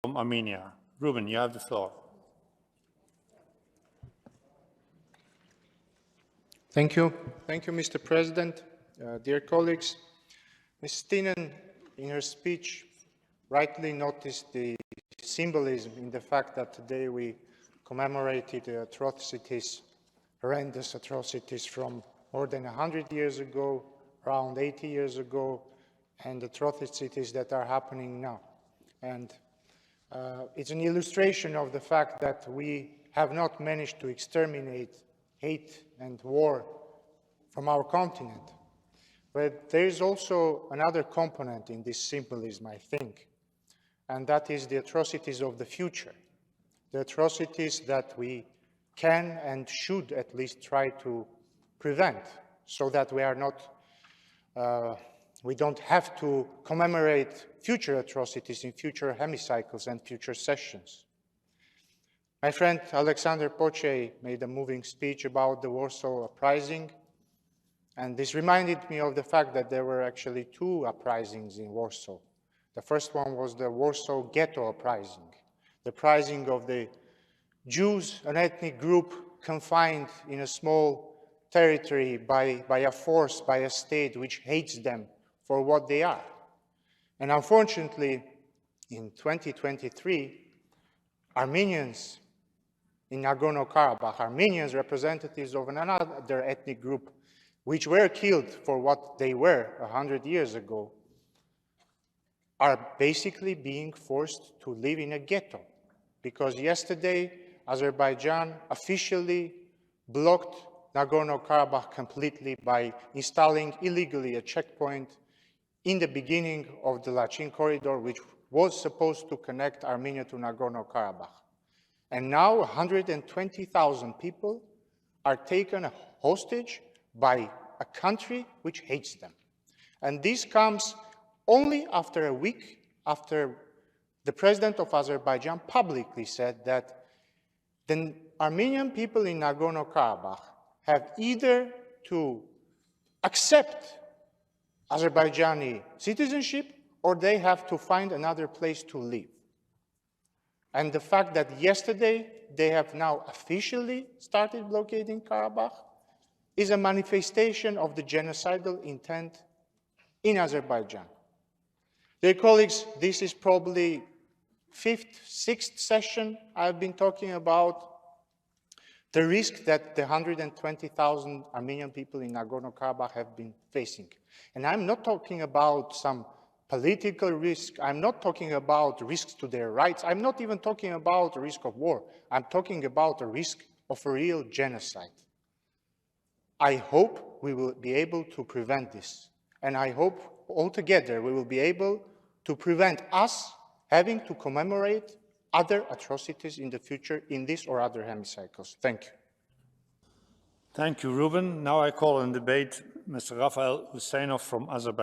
from Armenia. Ruben, you have the floor. Thank you. Thank you, Mr. President. Dear colleagues, Ms. Stinen, in her speech, rightly noticed the symbolism in the fact that today we commemorated the atrocities, horrendous atrocities from more than 100 years ago, around 80 years ago, and atrocities that are happening now. And it's an illustration of the fact that we have not managed to exterminate hate and war from our continent. But there is also another component in this symbolism, I think, and that is the atrocities of the future, the atrocities that we can and should at least try to prevent, so that we are not, we don't have to commemorate future atrocities in future hemicycles and future sessions. My friend Alexander Poche made a moving speech about the Warsaw Uprising, and this reminded me of the fact that there were actually two uprisings in Warsaw. The first one was the Warsaw Ghetto Uprising, the uprising of the Jews, an ethnic group confined in a small territory by a force, by a state which hates them for what they are. And unfortunately, in 2023, Armenians in Nagorno-Karabakh, Armenians, representatives of another ethnic group, which were killed for what they were 100 years ago, are basically being forced to live in a ghetto. Because yesterday, Azerbaijan officially blocked Nagorno-Karabakh completely by installing illegally a checkpoint in the beginning of the Lachin corridor, which was supposed to connect Armenia to Nagorno-Karabakh. And now 120,000 people are taken hostage by a country which hates them. And this comes only after a week after the president of Azerbaijan publicly said that the Armenian people in Nagorno-Karabakh have either to accept Azerbaijani citizenship or they have to find another place to live. And the fact that yesterday they have now officially started blockading Karabakh is a manifestation of the genocidal intent in Azerbaijan. Dear colleagues, this is probably fifth, sixth session I've been talking about the risk that the 120,000 Armenian people in Nagorno-Karabakh have been facing. And I'm not talking about some political risk. I'm not talking about risks to their rights. I'm not even talking about the risk of war. I'm talking about the risk of a real genocide. I hope we will be able to prevent this. And I hope altogether we will be able to prevent us having to commemorate other atrocities in the future in this or other hemicycles. Thank you. Thank you, Ruben. Now I call on debate Mr. Rafael Husseinov from Azerbaijan.